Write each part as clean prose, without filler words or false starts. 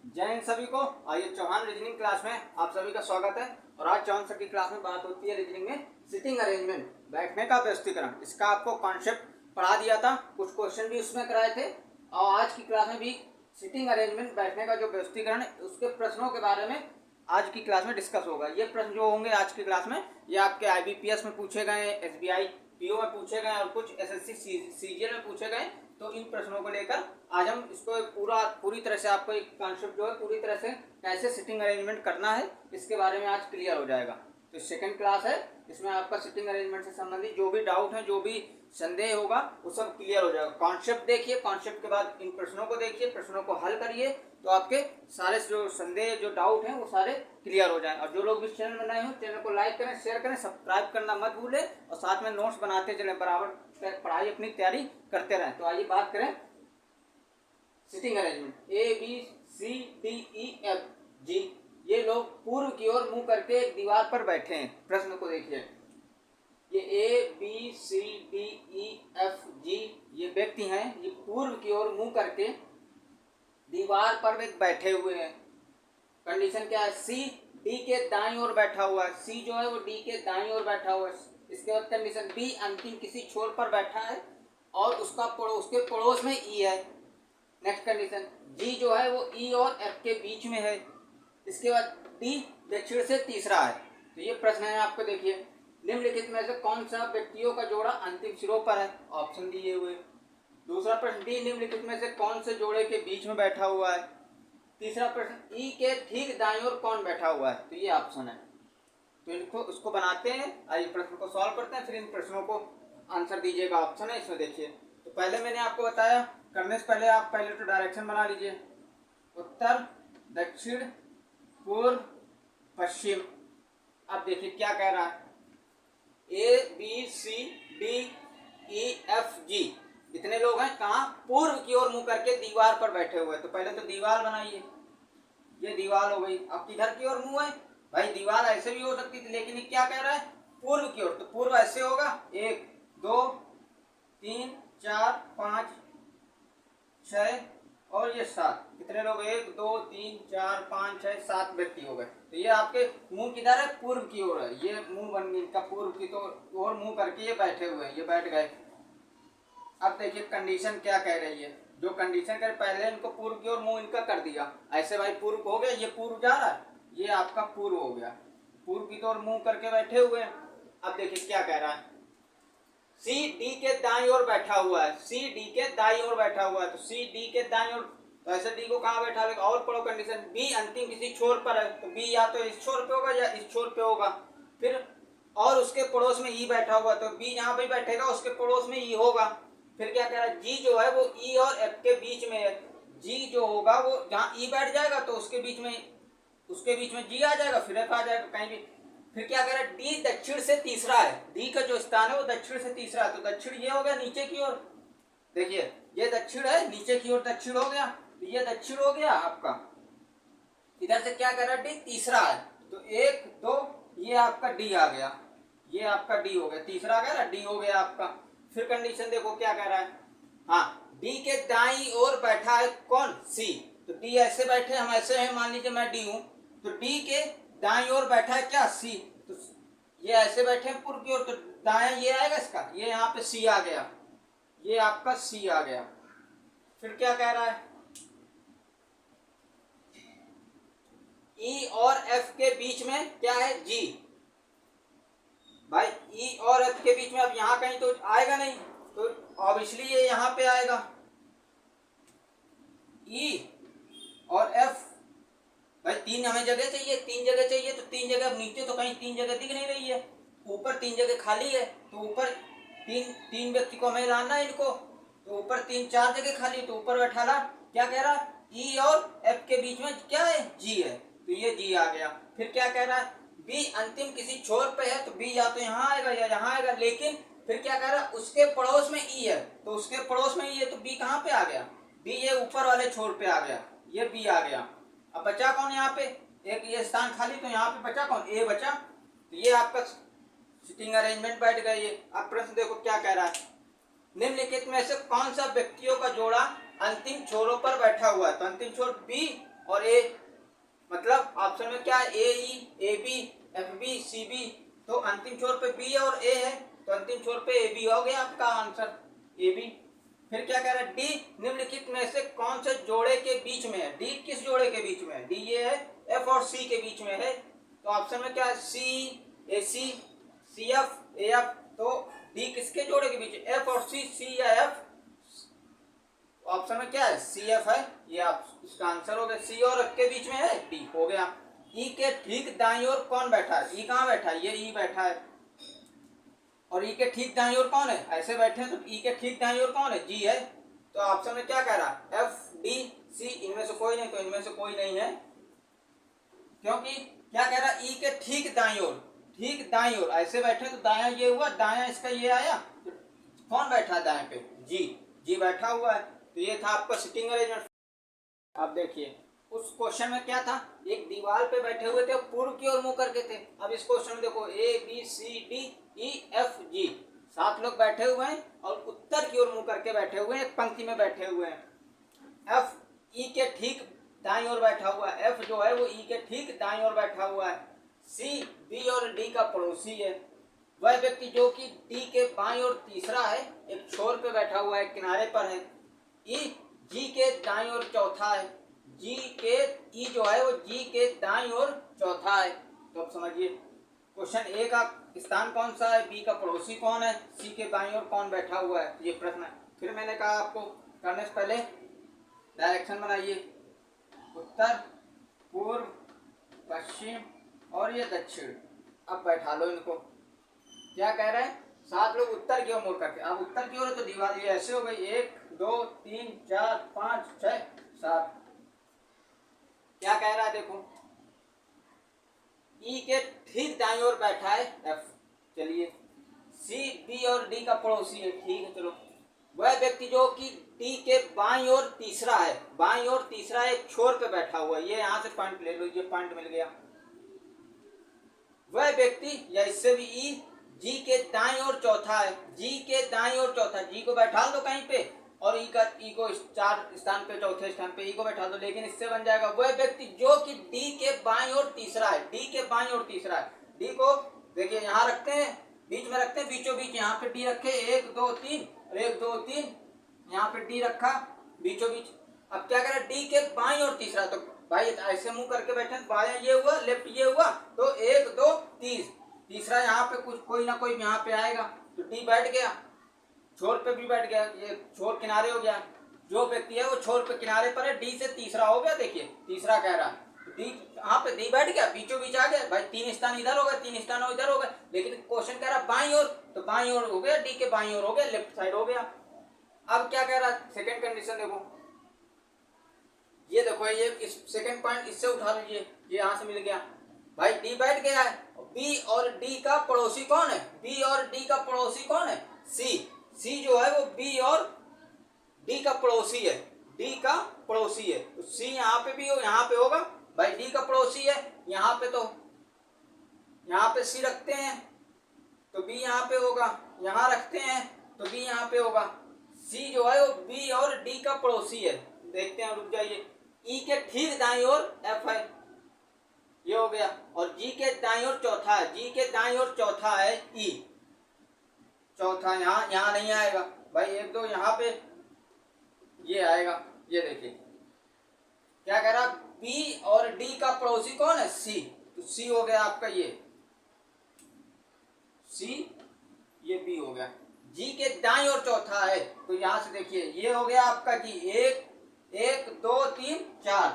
जय हिंद सभी को। आइए चौहान रीजनिंग क्लास में आप सभी का स्वागत है। और आज चौहान सर की क्लास में बात होती है रीजनिंग में सिटिंग अरेंजमेंट, बैठने का व्यवस्थीकरण। इसका आपको कॉन्सेप्ट पढ़ा दिया था, कुछ क्वेश्चन भी उसमें कराए थे। और आज की क्लास में भी सिटिंग अरेंजमेंट, बैठने का जो व्यवस्थीकरण है, उसके प्रश्नों के बारे में आज की क्लास में डिस्कस होगा। ये प्रश्न जो होंगे आज की क्लास में, ये आपके IBPS में पूछे गए, SBI PO में पूछे गए और कुछ SSC CGL में पूछे गए। तो इन प्रश्नों को लेकर आज हम इसको पूरी तरह से आपको एक कॉन्सेप्ट जो है पूरी तरह से कैसे सिटिंग अरेंजमेंट करना है इसके बारे में आज क्लियर हो जाएगा। तो सेकंड क्लास है, इसमें आपका सिटिंग अरेंजमेंट से संबंधित जो भी डाउट है, जो भी संदेह होगा, वो सब क्लियर हो जाएगा। कॉन्सेप्ट देखिए, कॉन्सेप्ट के बाद इन प्रश्नों को देखिए, प्रश्नों को हल करिए, तो आपके सारे जो संदेह, जो डाउट हैं, वो सारे क्लियर हो जाएं। और जो लोग भी चैनल में नए हो, चैनल को लाइक करें, शेयर करें, सब्सक्राइब करना मत भूलें और साथ में नोट्स बनाते चलें, बराबर पढ़ाई अपनी तैयारी करते रहें। तो आइए बात करें सिटिंग अरेंजमेंट। ABCDEFG, ये लोग पूर्व की ओर मुंह करके एक दीवार पर बैठे हैं। प्रश्न को देखिए, ये ABCDEFG ये व्यक्ति हैं, ये पूर्व की ओर मुंह करके दीवार पर बैठे हुए हैं। कंडीशन क्या है? C D के दाईं ओर बैठा हुआ है। C जो है वो D के दाईं ओर बैठा हुआ है। इसके बाद कंडीशन B अंतिम किसी छोर पर बैठा है और उसके पड़ोस में E है। नेक्स्ट कंडीशन G जो है वो E और F के बीच में है। इसके बाद D दक्षिण से तीसरा है। तो ये प्रश्न है आपको, देखिए, निम्नलिखित में से कौन सा व्यक्तियों का जोड़ा अंतिम सिरों पर है? ऑप्शन दिए हुए। दूसरा प्रश्न D निम्नलिखित में से कौन से जोड़े के बीच में बैठा हुआ है? तीसरा प्रश्न E के ठीक दाईं ओर कौन बैठा हुआ है? तो ये ऑप्शन है। तो इनको उसको बनाते हैं, आइए प्रश्न को सॉल्व करते हैं, फिर इन प्रश्नों को आंसर दीजिएगा। ऑप्शन है इसमें, देखिए। तो पहले मैंने आपको बताया, करने से पहले आप पहले तो डायरेक्शन बना लीजिए, उत्तर दक्षिण पूर्व पश्चिम। अब देखिए क्या कह रहा है, ABCDEFG इतने लोग हैं, कहाँ? पूर्व की ओर मुंह करके दीवार पर बैठे हुए। तो पहले तो दीवार बनाइए, ये दीवार हो गई। अब किधर की ओर मुंह है? भाई दीवार ऐसे भी हो सकती थी, लेकिन ये क्या कह रहा है? पूर्व की ओर। तो पूर्व ऐसे होगा, 1 2 3 4 5 6 और ये 7। कितने लोग? 1 2 3 4 5 6 7 व्यक्ति हो गए। तो ये आपके मुंह किधर है? पूर्व की ओर है। ये मुंह बन गई इनका पूर्व की तो ओर मुंह करके ये बैठे हुए हैं, ये बैठ गए। अब देखिए कंडीशन क्या कह रही है। जो कंडीशन कर, पहले इनको पूर्व की ओर मुंह इनका कर दिया, ऐसे भाई पूर्व हो गया, ये पूर्व जा रहा है, ये आपका पूर्व हो गया, पूर्व की ओर मुंह करके बैठे हुए हैं। अब देखिए क्या कह रहा है, C D के दाईं ओर बैठा हुआ है। C D के दाईं ओर बैठा हुआ है। तो C D के दाईं ओर, तो ऐसे D को कहाँ बैठा लेगा? और पढ़ो कंडीशन, B अंतिम किसी छोर पर है। तो B या तो इस छोर पे होगा या इस छोर पे होगा। फिर और उसके पड़ोस में E बैठा हुआ, तो B यहाँ पे बैठेगा, उसके पड़ोस में E होगा। फिर क्या कह रहा है, G जो है वो E और F के बीच में है। G जो होगा वो जहाँ E बैठ जाएगा तो उसके बीच में G आ जाएगा, फिर F आ जाएगा कहीं भी। फिर क्या कह रहा है, D दक्षिण से तीसरा है। D का जो स्थान है वो दक्षिण से तीसरा है। तो दक्षिण ये हो गया नीचे की ओर, देखिए ये दक्षिण है, नीचे की ओर दक्षिण हो गया, तो ये दक्षिण हो गया आपका। इधर से क्या कह रहा है, D तीसरा है। तो 1 2 ये आपका D आ गया, ये आपका D हो गया, तीसरा आ गया ना, D हो गया आपका। फिर कंडीशन देखो क्या कह रहा है, हाँ, D के दाईं ओर बैठा है कौन? C। तो D ऐसे बैठे, हम ऐसे हैं, मान लीजिए मैं D हूं, तो D के दाईं ओर बैठा है क्या? C। तो ये ऐसे बैठे हैं पूर्व की ओर, तो दायां ये आएगा इसका, ये यहाँ पे C आ गया, ये आपका C आ गया। फिर क्या कह रहा है, E और F के बीच में क्या है? G। भाई E और F के बीच में अब यहाँ कहीं तो आएगा नहीं, तो ऑब्वियसली ये यहाँ पे आएगा। E और F, भाई 3 हमें जगह चाहिए, 3 जगह चाहिए, तो 3 जगह। अब नीचे तो कहीं 3 जगह दिख नहीं रही है, ऊपर 3 जगह खाली है, तो ऊपर तीन व्यक्ति को हमें लाना है इनको, तो ऊपर 3 4 जगह खाली, तो ऊपर बैठा ला। क्या कह रहा है, E और F के बीच में क्या है? G है, तो ये G आ गया। फिर क्या कह रहा है, B अंतिम किसी छोर पे है, तो B या तो यहाँ आएगा या यहाँ आएगा, लेकिन फिर क्या कह रहा है, उसके पड़ोस में E है, तो उसके पड़ोस में E है, तो B कहाँ पे आ गया? B ये ऊपर वाले छोर पे आ गया, ये B आ गया। अब बचा कौन यहाँ पे? एक ये स्थान खाली, तो यहाँ पे बचा कौन? A बचा। तो ये आपका सिटिंग अरेंजमेंट बैठ गई है। अब प्रश्न देखो क्या कह रहा है, निम्नलिखित में से कौन सा व्यक्तियों का जोड़ा अंतिम छोरों पर बैठा हुआ है? तो अंतिम छोर B और ए, मतलब ऑप्शन में क्या है, A E, A B, F B, C B, तो अंतिम छोर पे बी और ए है, तो अंतिम छोर पे ए बी हो गया आपका आंसर, ए बी। फिर क्या कह रहा है, डी निम्नलिखित में से कौन से जोड़े के बीच में है, डी किस जोड़े के बीच में है, डी ये है एफ और सी के बीच में है, तो ऑप्शन में क्या है, सी ए सी, सी एफ ए एफ, तो डी किसके जोड़े के बीच, एफ और सी या एफ, ऑप्शन में क्या है, सी एफ है, ये आप इसका आंसर हो गया, सी और एफ के बीच में है, डी हो गया। ई के ठीक दाईं ओर कौन बैठा है, ई कहाँ बैठा है, ये ई बैठा है, और ई के ठीक दाईं ओर कौन है, ऐसे बैठे हैं, तो ई के ठीक दाईं ओर कौन है, जी है, तो ऑप्शन में क्या कह रहा है, एफ डी सी, इनमें से कोई नहीं, तो इनमें से कोई नहीं है, क्योंकि क्या कह रहा है, ई के ठीक दाईं ओर, ठीक दाईं ओर ऐसे बैठे, तो दायां ये हुआ, दायां इसका ये आया, तो कौन बैठा है दाएं पे, जी, जी बैठा हुआ है, तो ये था आपका सिटिंग अरेंजमेंट। अब देखिए उस क्वेश्चन में क्या था, एक दीवार पे बैठे हुए थे, पूर्व की ओर मुंह करके थे। अब इस क्वेश्चन में देखो A B C D E F G, 7 लोग बैठे हुए हैं और उत्तर की ओर मुंह करके बैठे हुए हैं, एक पंक्ति में बैठे हुए हैं। एफ ई के ठीक दाईं ओर बैठा हुआ है, एफ जो है वो ई के ठीक दाईं ओर बैठा हुआ है, सी बी और डी का पड़ोसी है, वह व्यक्ति जो कि डी के बाईं ओर तीसरा है, एक छोर पे बैठा हुआ है, किनारे पर है, ई जी के दाईं ओर चौथा है, जी के ई जो है वो जी के दाईं ओर चौथा है, तो अब समझिए क्वेश्चन ए का स्थान कौन सा है, बी का पड़ोसी कौन है, सी के बाईं ओर कौन बैठा हुआ है, ये प्रश्न है। फिर मैंने कहा आपको करने से पहले डायरेक्शन बनाइए, उत्तर पूर्व पश्चिम और ये दक्षिण, अब बैठा लो इनको। क्या कह रहे हैं, 7 लोग उत्तर की ओर मुड़ करके, अब उत्तर की ओर है तो दीवार ये ऐसे हो गई, 1 2 3 4 5 6 7, क्या कह रहा है देखो, ई के ठीक दाईं ओर बैठा है एफ, चलिए सी बी और डी का पड़ोसी है, ठीक है चलो, वह व्यक्ति जो कि डी के बाईं ओर तीसरा है, बाईं ओर तीसरा एक छोर पे बैठा हुआ है, ये यहां से पॉइंट ले लो, ये पॉइंट मिल गया, वह व्यक्ति या इससे भी ई जी के दाईं ओर चौथा है, जी के दाईं ओर चौथा, जी को बैठा दो कहीं पे और ई को 4 स्थान पे, चौथे स्थान पे ई को बैठा दो, लेकिन इससे बन जाएगा वह व्यक्ति जो कि डी के बाईं ओर तीसरा है, डी के बाईं ओर तीसरा है, डी को देखिए यहाँ रखते हैं, बीच में रखते हैं, बीचों बीच यहाँ पे डी रखे, 1 2 3 और 1 2 3 यहाँ पे डी रखा बीचों बीच। अब क्या करें, डी के बाईं ओर तीसरा, तो भाई ऐसे मुंह करके बैठे, बायां ये हुआ, लेफ्ट ये हुआ, तो 1 2 3, तीसरा यहाँ पे कुछ कोई ना कोई यहाँ पे आएगा, तो डी बैठ गया, छोर पे भी बैठ गया, ये छोर किनारे हो गया, जो व्यक्ति है वो छोर पे किनारे पर है, डी से तीसरा हो गया, देखिए तीसरा कह रहा है, डी यहाँ पे डी बैठ गया, बीचों बीच आ गया, भाई 3 स्थान इधर हो गए, 3 स्थान इधर हो गए, लेकिन क्वेश्चन कह रहा है बाईं ओर, तो बाईं ओर हो गया, डी के बाईं ओर हो गया, लेफ्ट साइड हो गया। अब क्या कह रहा है, सेकेंड कंडीशन देखो, ये देखो, ये इस सेकेंड पॉइंट इससे उठा लीजिए, ये यहाँ से मिल गया, भाई डी बैठ गया है, बी और डी का पड़ोसी कौन है, बी और डी का पड़ोसी कौन है, सी, सी जो है वो बी और डी का पड़ोसी है, डी का पड़ोसी है, तो सी यहाँ पे भी हो, यहाँ पे होगा, भाई डी का पड़ोसी है, यहाँ पे तो यहाँ पे सी रखते हैं तो बी यहाँ पे होगा, यहाँ रखते हैं तो बी यहाँ पे होगा, सी जो है वो बी और डी का पड़ोसी है, देखते हैं, रुक जाइए, ई के ठीक दाईं ओर एफ है, ये हो गया, और जी के दाईं ओर चौथा है, जी के दाईं ओर चौथा है ई, चौथा यहाँ नहीं आएगा भाई, 1 2 यहाँ पे ये आएगा, ये देखिए क्या कह रहा, बी और डी का पड़ोसी कौन है, सी, तो सी हो गया आपका ये सी, ये बी हो गया, जी के दाईं ओर चौथा है, तो यहां से देखिए ये हो गया आपका जी, 1 2 3 4,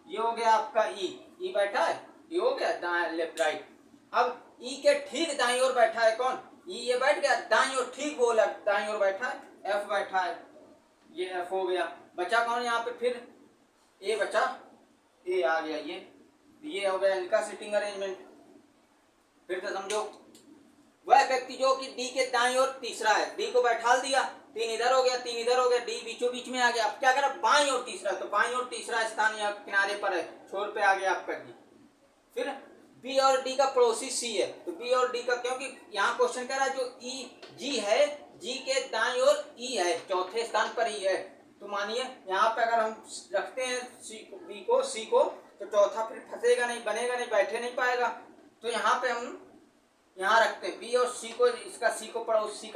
ये हो गया आपका ई बैठा है, ये हो गया दाएं लेफ्ट राइट। अब ई के ठीक दाईं ओर बैठा है कौन, ई, ये बैठ गया दाईं ओर, ठीक बोला, दाईं ओर बैठा है, एफ बैठा है, ये एफ हो गया, बचा कौन यहाँ पे, फिर ए बचा, ए आ गया, ये हो गया इनका सिटिंग अरेंजमेंट। फिर तो समझो, वह व्यक्ति जो कि डी के दाईं ओर तीसरा है, डी को बैठा दिया, 3 इधर हो गया, 3 इधर हो गया, डी बीचों बीच में आ गया, अब क्या करा, बाईं ओर तीसरा, तो बाईं ओर तीसरा स्थान यहाँ किनारे पर है, छोर पे आ गया आपका डी। फिर बी और डी का पड़ोसी सी है, तो बी और डी का, क्योंकि यहाँ क्वेश्चन कह रहा है जो ई जी है, जी के दाईं ओर ई है, चौथे स्थान पर ई है, तो मानिए यहाँ पे अगर हम रखते हैं बी को सी को, तो चौथा फिर फंसेगा नहीं, बनेगा नहीं, बैठे नहीं पाएगा। तो यहाँ पे हम यहाँ रखते हैं बी और सी को, इसका सी का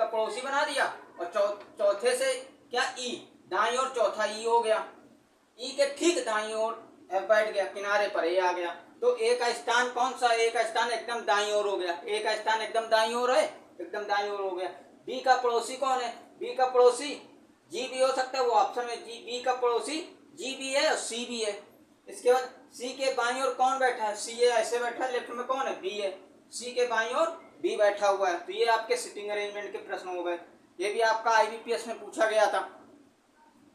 पड़ोसी बना दिया, और चौथे से क्या ई दाई और चौथा ई हो गया, ई के ठीक दाई ओर एफ बैठ गया, किनारे पर ए आ गया। तो ए का स्थान कौन सा, ए का स्थान एकदम दाई ओर हो गया, ए का स्थान एकदम दाई ओर है, एकदम दाई ओर हो गया। बी का पड़ोसी कौन है, बी का पड़ोसी जी भी हो सकता है, वो ऑप्शन में जी, बी का पड़ोसी जी भी है और सी भी है। इसके बाद सी के बाईं ओर कौन बैठा है, सी ऐसे बैठा है, लेफ्ट में कौन है, बी है, सी के बाईं ओर बी बैठा हुआ है। तो ये आपके सिटिंग अरेंजमेंट के प्रश्न हो गए। ये भी आपका आईबीपीएस में पूछा गया था।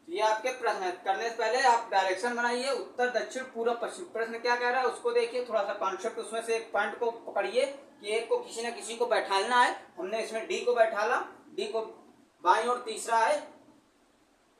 तो ये आपके प्रश्न है। करने से पहले आप डायरेक्शन बनाइए, उत्तर दक्षिण पूर्व पश्चिम। प्रश्न क्या कह रहा है उसको देखिए, थोड़ा सा कॉन्सेप्ट उसमें से एक पॉइंट को पकड़िए कि एक को किसी न किसी को बैठाना है। हमने इसमें डी को बैठाला, डी को बाईं ओर तीसरा है,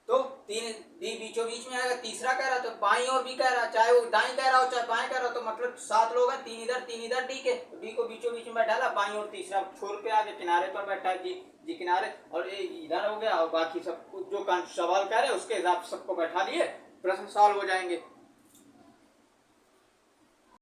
तो तीन डी बीचों बीच में आएगा। तीसरा कह रहा तो बाईं ओर भी कह रहा, चाहे वो दाईं कह रहा हो चाहे बाएं कह रहा हो, तो मतलब 7 लोग हैं, 3 इधर डी के, तो डी को बीचों बीच में बैठा, बाईं ओर तीसरा छोर पे आगे किनारे पर बैठा है, जी किनारे, और ये इधर हो गया, और बाकी सब जो सवाल कह रहे हैं उसके हिसाब से सबको बैठा लिए, प्रश्न सॉल्व हो जाएंगे।